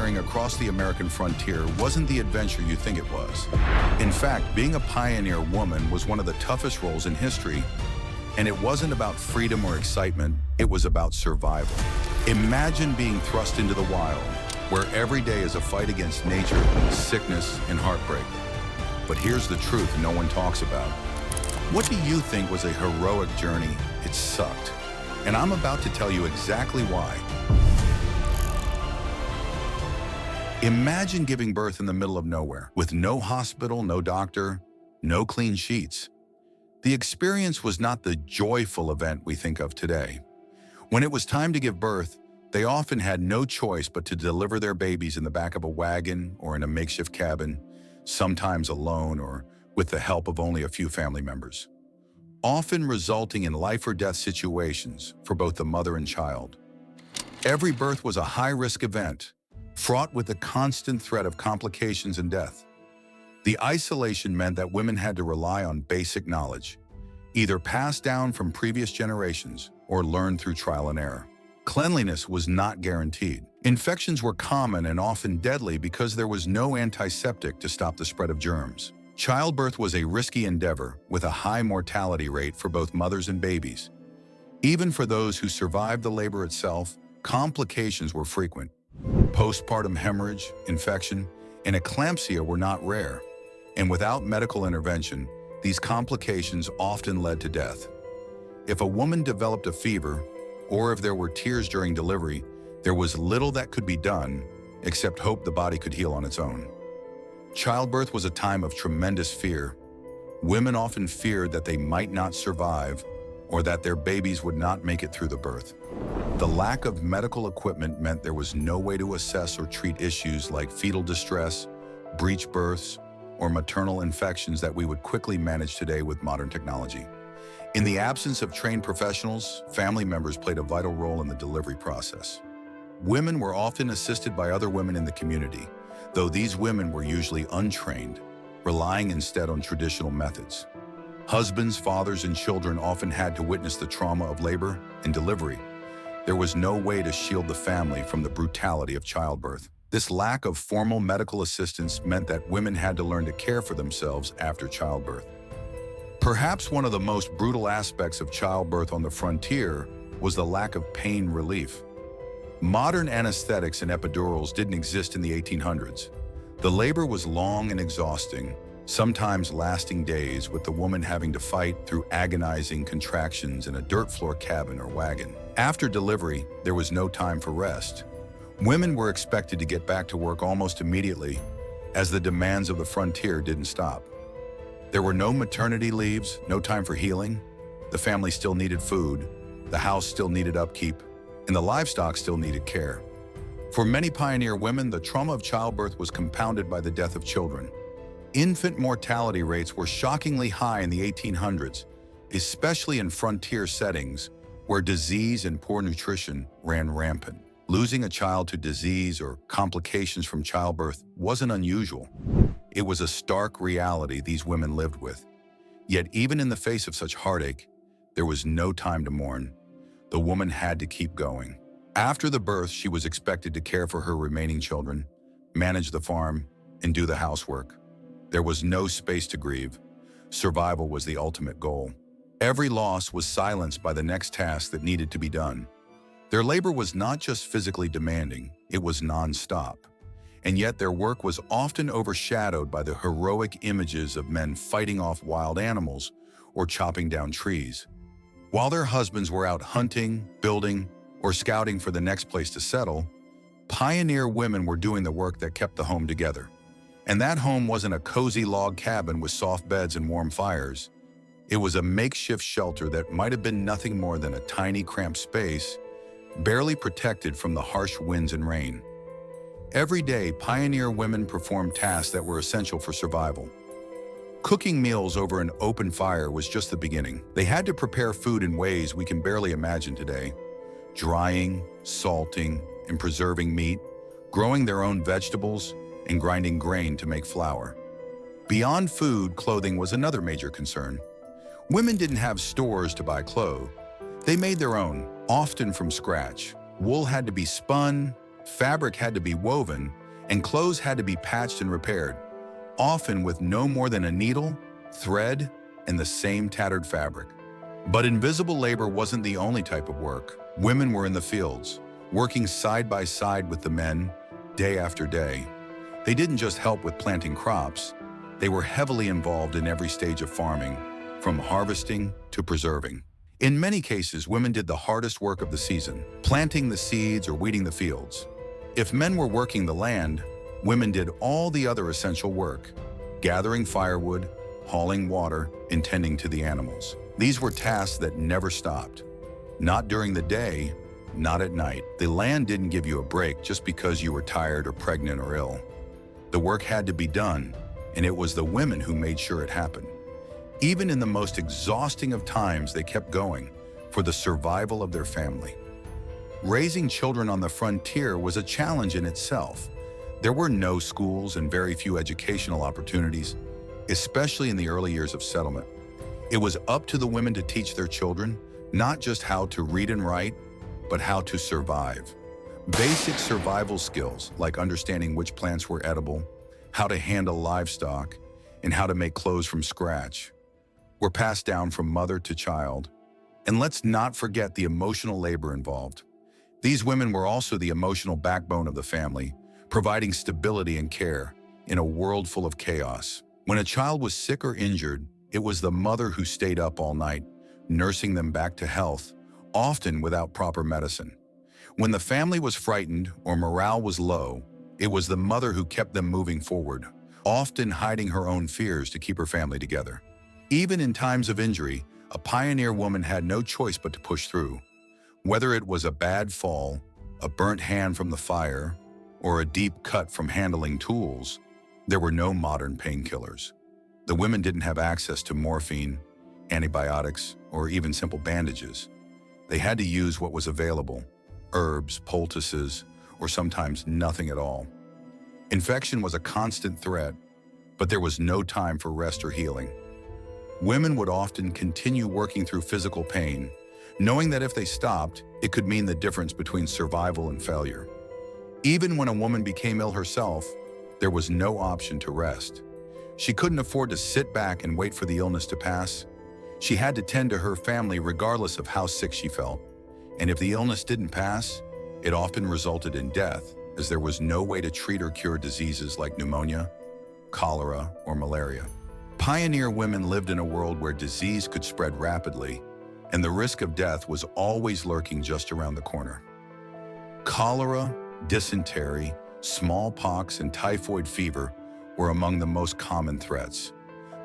pioneering across the American frontier wasn't the adventure you think it was. In fact, being a pioneer woman was one of the toughest roles in history, and it wasn't about freedom or excitement, it was about survival. Imagine being thrust into the wild, where every day is a fight against nature, sickness, and heartbreak. But here's the truth no one talks about. What do you think was a heroic journey? It sucked. And I'm about to tell you exactly why. Imagine giving birth in the middle of nowhere, with no hospital, no doctor, no clean sheets. The experience was not the joyful event we think of today. When it was time to give birth, they often had no choice but to deliver their babies in the back of a wagon or in a makeshift cabin, sometimes alone or with the help of only a few family members, often resulting in life or death situations for both the mother and child. Every birth was a high-risk event, fraught with the constant threat of complications and death. The isolation meant that women had to rely on basic knowledge, either passed down from previous generations or learned through trial and error. Cleanliness was not guaranteed. Infections were common and often deadly because there was no antiseptic to stop the spread of germs. Childbirth was a risky endeavor with a high mortality rate for both mothers and babies. Even for those who survived the labor itself, complications were frequent. Postpartum hemorrhage, infection, and eclampsia were not rare, and without medical intervention, these complications often led to death. If a woman developed a fever, or if there were tears during delivery, there was little that could be done except hope the body could heal on its own. Childbirth was a time of tremendous fear. Women often feared that they might not survive or that their babies would not make it through the birth. The lack of medical equipment meant there was no way to assess or treat issues like fetal distress, breech births, or maternal infections that we would quickly manage today with modern technology. In the absence of trained professionals, family members played a vital role in the delivery process. Women were often assisted by other women in the community, though these women were usually untrained, relying instead on traditional methods. Husbands, fathers, and children often had to witness the trauma of labor and delivery. There was no way to shield the family from the brutality of childbirth. This lack of formal medical assistance meant that women had to learn to care for themselves after childbirth. Perhaps one of the most brutal aspects of childbirth on the frontier was the lack of pain relief. Modern anesthetics and epidurals didn't exist in the 1800s. The labor was long and exhausting, sometimes lasting days, with the woman having to fight through agonizing contractions in a dirt floor cabin or wagon. After delivery, there was no time for rest. Women were expected to get back to work almost immediately, as the demands of the frontier didn't stop. There were no maternity leaves, no time for healing. The family still needed food, the house still needed upkeep, and the livestock still needed care. For many pioneer women, the trauma of childbirth was compounded by the death of children. Infant mortality rates were shockingly high in the 1800s, especially in frontier settings where disease and poor nutrition ran rampant. Losing a child to disease or complications from childbirth wasn't unusual. It was a stark reality these women lived with. Yet even in the face of such heartache, there was no time to mourn. The woman had to keep going. After the birth, she was expected to care for her remaining children, manage the farm, and do the housework. There was no space to grieve. Survival was the ultimate goal. Every loss was silenced by the next task that needed to be done. Their labor was not just physically demanding, it was non-stop. And yet their work was often overshadowed by the heroic images of men fighting off wild animals or chopping down trees. While their husbands were out hunting, building, or scouting for the next place to settle, pioneer women were doing the work that kept the home together. And that home wasn't a cozy log cabin with soft beds and warm fires. It was a makeshift shelter that might have been nothing more than a tiny, cramped space, barely protected from the harsh winds and rain. Every day, pioneer women performed tasks that were essential for survival. Cooking meals over an open fire was just the beginning. They had to prepare food in ways we can barely imagine today. Drying, salting, and preserving meat, growing their own vegetables, and grinding grain to make flour. Beyond food, clothing was another major concern. Women didn't have stores to buy clothes. They made their own, often from scratch. Wool had to be spun, Fabric had to be woven, and clothes had to be patched and repaired, often with no more than a needle, thread, and the same tattered fabric. But invisible labor wasn't the only type of work. Women were in the fields, working side by side with the men, day after day. They didn't just help with planting crops, they were heavily involved in every stage of farming, from harvesting to preserving. In many cases, women did the hardest work of the season, planting the seeds or weeding the fields. If men were working the land, women did all the other essential work, gathering firewood, hauling water, and tending to the animals. These were tasks that never stopped. Not during the day, not at night. The land didn't give you a break just because you were tired or pregnant or ill. The work had to be done, and it was the women who made sure it happened. Even in the most exhausting of times, they kept going for the survival of their family. Raising children on the frontier was a challenge in itself. There were no schools and very few educational opportunities, especially in the early years of settlement. It was up to the women to teach their children not just how to read and write, but how to survive. Basic survival skills like understanding which plants were edible, how to handle livestock, and how to make clothes from scratch were passed down from mother to child. And let's not forget the emotional labor involved. These women were also the emotional backbone of the family, providing stability and care in a world full of chaos. When a child was sick or injured, it was the mother who stayed up all night, nursing them back to health, often without proper medicine. When the family was frightened or morale was low, it was the mother who kept them moving forward, often hiding her own fears to keep her family together. Even in times of injury, a pioneer woman had no choice but to push through. Whether it was a bad fall, a burnt hand from the fire, or a deep cut from handling tools, there were no modern painkillers. The women didn't have access to morphine, antibiotics, or even simple bandages. They had to use what was available, herbs, poultices, or sometimes nothing at all. Infection was a constant threat, but there was no time for rest or healing. Women would often continue working through physical pain, knowing that if they stopped, it could mean the difference between survival and failure. Even when a woman became ill herself, there was no option to rest. She couldn't afford to sit back and wait for the illness to pass. She had to tend to her family regardless of how sick she felt. And if the illness didn't pass, it often resulted in death, as there was no way to treat or cure diseases like pneumonia, cholera, or malaria. Pioneer women lived in a world where disease could spread rapidly, and the risk of death was always lurking just around the corner. Cholera, dysentery, smallpox, and typhoid fever were among the most common threats.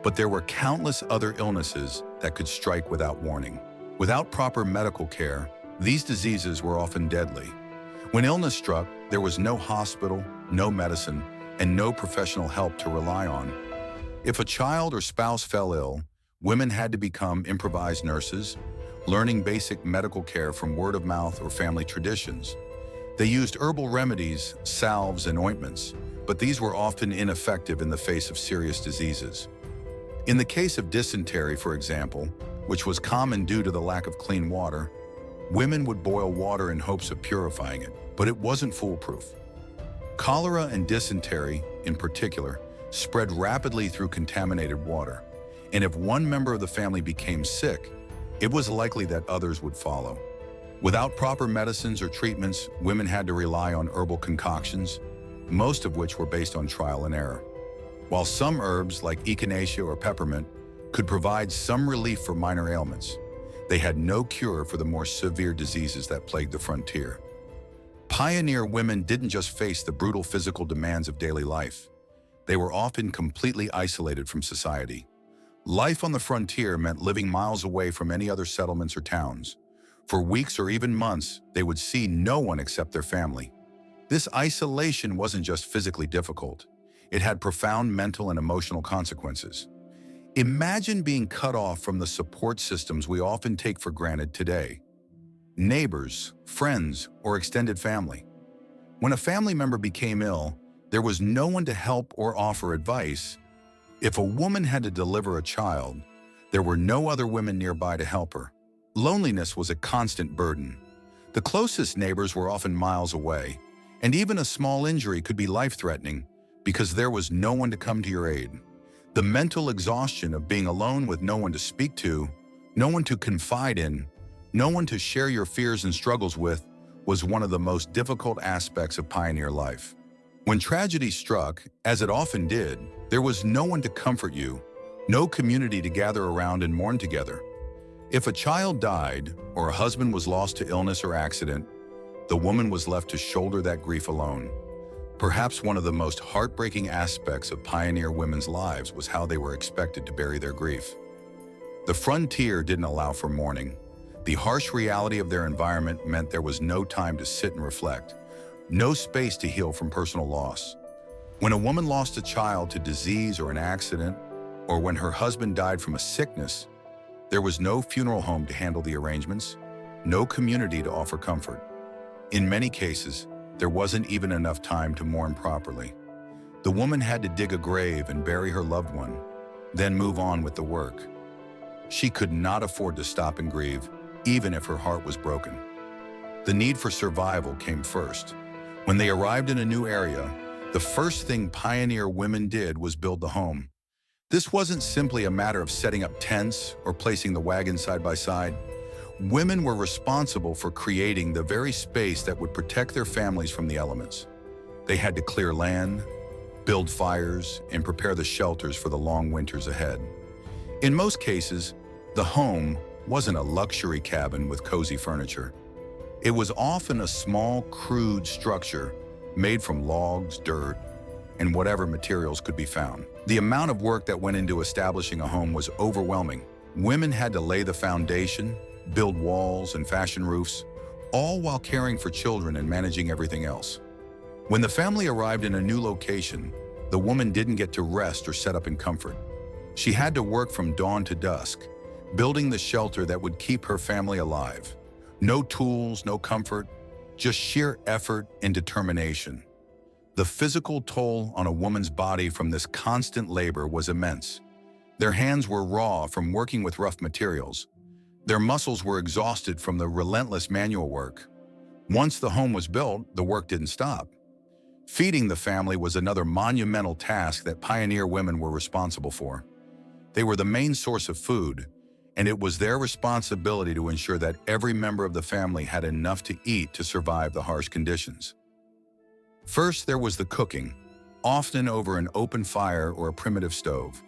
But there were countless other illnesses that could strike without warning. Without proper medical care, these diseases were often deadly. When illness struck, there was no hospital, no medicine, and no professional help to rely on. If a child or spouse fell ill, women had to become improvised nurses, learning basic medical care from word of mouth or family traditions. They used herbal remedies, salves, and ointments, but these were often ineffective in the face of serious diseases. In the case of dysentery, for example, which was common due to the lack of clean water, women would boil water in hopes of purifying it, but it wasn't foolproof. Cholera and dysentery, in particular, spread rapidly through contaminated water, and if one member of the family became sick, it was likely that others would follow. Without proper medicines or treatments, women had to rely on herbal concoctions, most of which were based on trial and error. While some herbs, like echinacea or peppermint, could provide some relief for minor ailments, they had no cure for the more severe diseases that plagued the frontier. Pioneer women didn't just face the brutal physical demands of daily life. They were often completely isolated from society. Life on the frontier meant living miles away from any other settlements or towns. For weeks or even months, they would see no one except their family. This isolation wasn't just physically difficult. It had profound mental and emotional consequences. Imagine being cut off from the support systems we often take for granted today. Neighbors, friends, or extended family. When a family member became ill, there was no one to help or offer advice. If a woman had to deliver a child, there were no other women nearby to help her. Loneliness was a constant burden. The closest neighbors were often miles away, And even a small injury could be life-threatening because there was no one to come to your aid. The mental exhaustion of being alone with no one to speak to, no one to confide in, no one to share your fears and struggles with, was one of the most difficult aspects of pioneer life. When tragedy struck, as it often did, there was no one to comfort you, no community to gather around and mourn together. If a child died, or a husband was lost to illness or accident, the woman was left to shoulder that grief alone. Perhaps one of the most heartbreaking aspects of pioneer women's lives was how they were expected to bury their grief. The frontier didn't allow for mourning. The harsh reality of their environment meant there was no time to sit and reflect, no space to heal from personal loss. When a woman lost a child to disease or an accident, or when her husband died from a sickness, there was no funeral home to handle the arrangements, no community to offer comfort. In many cases, there wasn't even enough time to mourn properly. The woman had to dig a grave and bury her loved one, then move on with the work. She could not afford to stop and grieve, even if her heart was broken. The need for survival came first. When they arrived in a new area, the first thing pioneer women did was build the home. This wasn't simply a matter of setting up tents or placing the wagon side by side. Women were responsible for creating the very space that would protect their families from the elements. They had to clear land, build fires, and prepare the shelters for the long winters ahead. In most cases, the home wasn't a luxury cabin with cozy furniture. It was often a small, crude structure made from logs, dirt, and whatever materials could be found. The amount of work that went into establishing a home was overwhelming. Women had to lay the foundation, build walls and fashion roofs, all while caring for children and managing everything else. When the family arrived in a new location, the woman didn't get to rest or set up in comfort. She had to work from dawn to dusk, building the shelter that would keep her family alive. No tools, no comfort, just sheer effort and determination. The physical toll on a woman's body from this constant labor was immense. Their hands were raw from working with rough materials. Their muscles were exhausted from the relentless manual work. Once the home was built, the work didn't stop. Feeding the family was another monumental task that pioneer women were responsible for. They were the main source of food, and it was their responsibility to ensure that every member of the family had enough to eat to survive the harsh conditions. First, there was the cooking, often over an open fire or a primitive stove.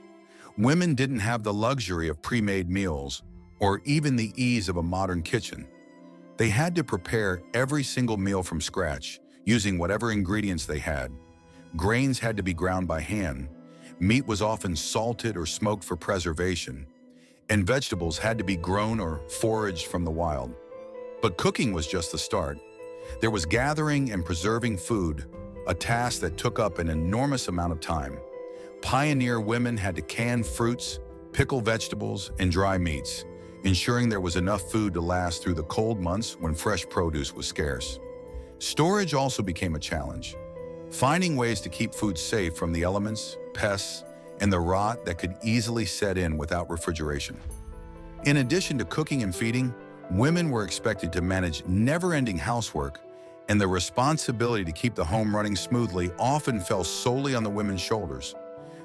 Women didn't have the luxury of pre-made meals or even the ease of a modern kitchen. They had to prepare every single meal from scratch, using whatever ingredients they had. Grains had to be ground by hand, meat was often salted or smoked for preservation, and vegetables had to be grown or foraged from the wild. But cooking was just the start. There was gathering and preserving food, a task that took up an enormous amount of time. Pioneer women had to can fruits, pickle vegetables, and dry meats, ensuring there was enough food to last through the cold months when fresh produce was scarce. Storage also became a challenge. Finding ways to keep food safe from the elements, pests, and the rot that could easily set in without refrigeration. In addition to cooking and feeding, women were expected to manage never-ending housework, and the responsibility to keep the home running smoothly often fell solely on the women's shoulders.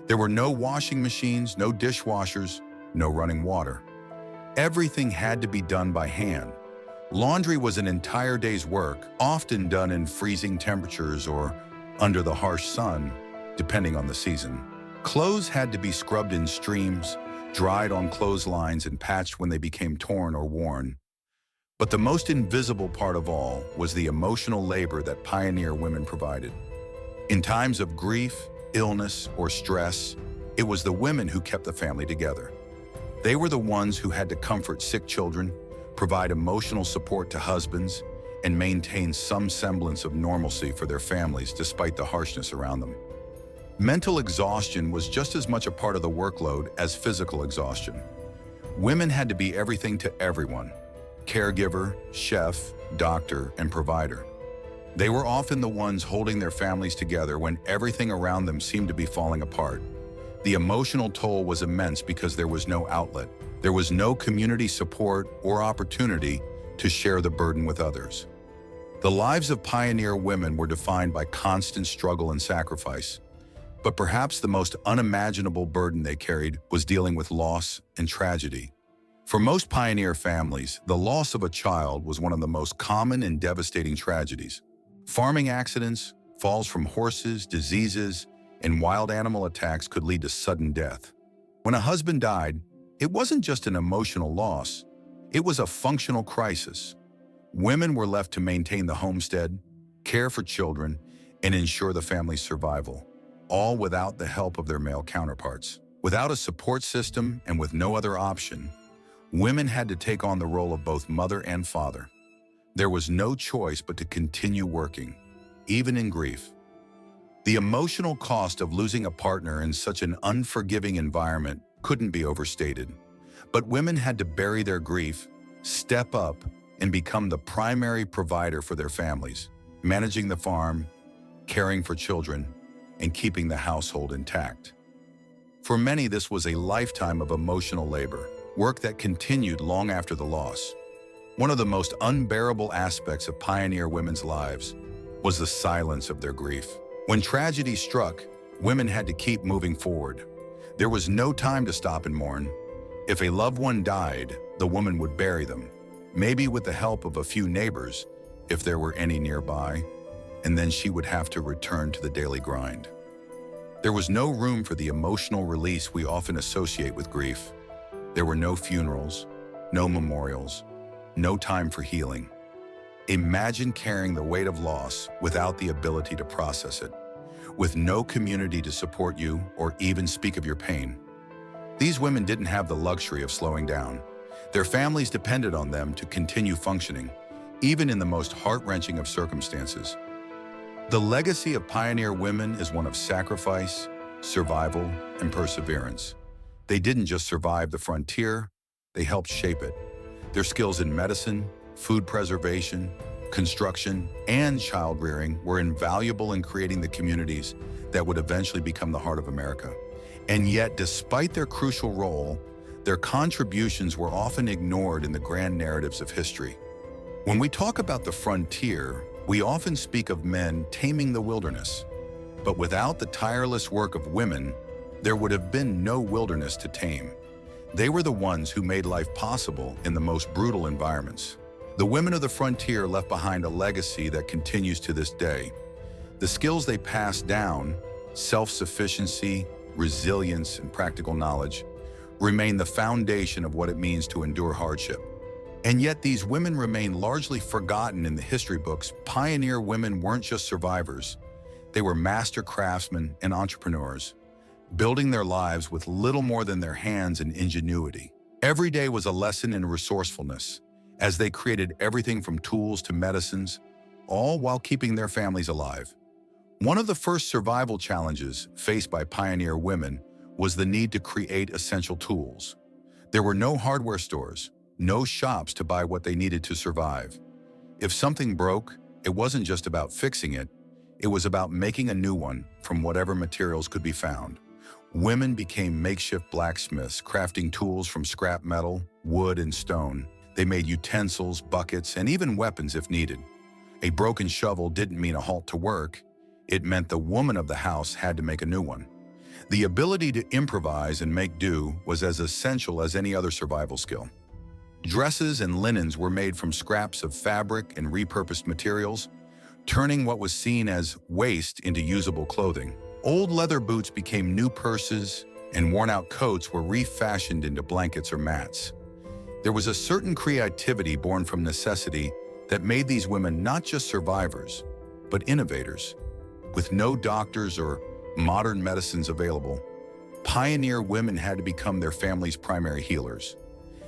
There were no washing machines, no dishwashers, no running water. Everything had to be done by hand. Laundry was an entire day's work, often done in freezing temperatures or under the harsh sun, depending on the season. Clothes had to be scrubbed in streams, dried on clotheslines, and patched when they became torn or worn. But the most invisible part of all was the emotional labor that pioneer women provided. In times of grief, illness, or stress, it was the women who kept the family together. They were the ones who had to comfort sick children, provide emotional support to husbands, and maintain some semblance of normalcy for their families despite the harshness around them. Mental exhaustion was just as much a part of the workload as physical exhaustion. Women had to be everything to everyone: caregiver, chef, doctor, and provider. They were often the ones holding their families together when everything around them seemed to be falling apart. The emotional toll was immense because there was no outlet. There was no community support or opportunity to share the burden with others. The lives of pioneer women were defined by constant struggle and sacrifice, but perhaps the most unimaginable burden they carried was dealing with loss and tragedy. For most pioneer families, the loss of a child was one of the most common and devastating tragedies. Farming accidents, falls from horses, diseases, and wild animal attacks could lead to sudden death. When a husband died, it wasn't just an emotional loss, it was a functional crisis. Women were left to maintain the homestead, care for children, and ensure the family's survival, all without the help of their male counterparts. Without a support system and with no other option, women had to take on the role of both mother and father. There was no choice but to continue working, even in grief. The emotional cost of losing a partner in such an unforgiving environment couldn't be overstated. But women had to bury their grief, step up, and become the primary provider for their families, managing the farm, caring for children, and keeping the household intact. For many, this was a lifetime of emotional labor, work that continued long after the loss. One of the most unbearable aspects of pioneer women's lives was the silence of their grief. When tragedy struck, women had to keep moving forward. There was no time to stop and mourn. If a loved one died, the woman would bury them, maybe with the help of a few neighbors, if there were any nearby, and then she would have to return to the daily grind. There was no room for the emotional release we often associate with grief. There were no funerals, no memorials, no time for healing. Imagine carrying the weight of loss without the ability to process it, with no community to support you or even speak of your pain. These women didn't have the luxury of slowing down. Their families depended on them to continue functioning, even in the most heart-wrenching of circumstances. The legacy of pioneer women is one of sacrifice, survival, and perseverance. They didn't just survive the frontier, they helped shape it. Their skills in medicine, food preservation, construction, and child rearing were invaluable in creating the communities that would eventually become the heart of America. And yet, despite their crucial role, their contributions were often ignored in the grand narratives of history. When we talk about the frontier, we often speak of men taming the wilderness. But without the tireless work of women, there would have been no wilderness to tame. They were the ones who made life possible in the most brutal environments. The women of the frontier left behind a legacy that continues to this day. The skills they passed down, self-sufficiency, resilience, and practical knowledge, remain the foundation of what it means to endure hardship. And yet these women remain largely forgotten in the history books. Pioneer women weren't just survivors. They were master craftsmen and entrepreneurs, building their lives with little more than their hands and ingenuity. Every day was a lesson in resourcefulness, as they created everything from tools to medicines, all while keeping their families alive. One of the first survival challenges faced by pioneer women was the need to create essential tools. There were no hardware stores, no shops to buy what they needed to survive. If something broke, it wasn't just about fixing it, it was about making a new one from whatever materials could be found. Women became makeshift blacksmiths, crafting tools from scrap metal, wood, and stone. They made utensils, buckets, and even weapons if needed. A broken shovel didn't mean a halt to work. It meant the woman of the house had to make a new one. The ability to improvise and make do was as essential as any other survival skill. Dresses and linens were made from scraps of fabric and repurposed materials, turning what was seen as waste into usable clothing. Old leather boots became new purses, and worn-out coats were refashioned into blankets or mats. There was a certain creativity born from necessity that made these women not just survivors, but innovators. With no doctors or modern medicines available, pioneer women had to become their family's primary healers.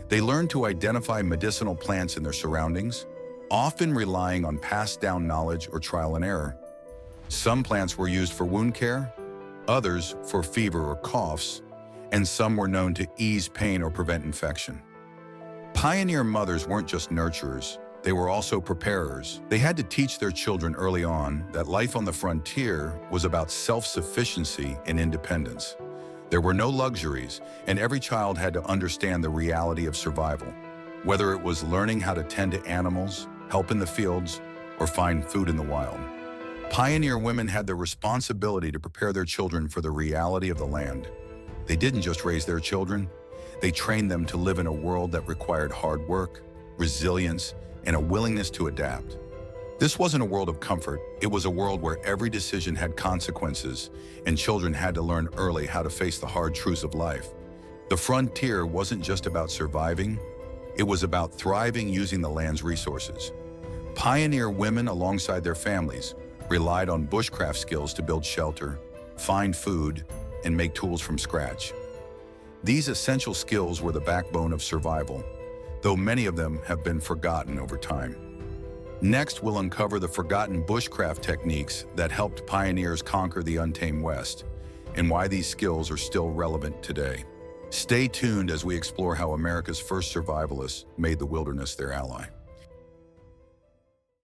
They learned to identify medicinal plants in their surroundings, often relying on passed-down knowledge or trial and error. Some plants were used for wound care, others for fever or coughs, and some were known to ease pain or prevent infection. Pioneer mothers weren't just nurturers, they were also preparers. They had to teach their children early on that life on the frontier was about self-sufficiency and independence. There were no luxuries, and every child had to understand the reality of survival. Whether it was learning how to tend to animals, help in the fields, or find food in the wild. Pioneer women had the responsibility to prepare their children for the reality of the land. They didn't just raise their children, they trained them to live in a world that required hard work, resilience, and a willingness to adapt. This wasn't a world of comfort, it was a world where every decision had consequences, and children had to learn early how to face the hard truths of life. The frontier wasn't just about surviving, it was about thriving using the land's resources. Pioneer women, alongside their families, relied on bushcraft skills to build shelter, find food, and make tools from scratch. These essential skills were the backbone of survival, though many of them have been forgotten over time. Next, we'll uncover the forgotten bushcraft techniques that helped pioneers conquer the untamed West, and why these skills are still relevant today. Stay tuned as we explore how America's first survivalists made the wilderness their ally.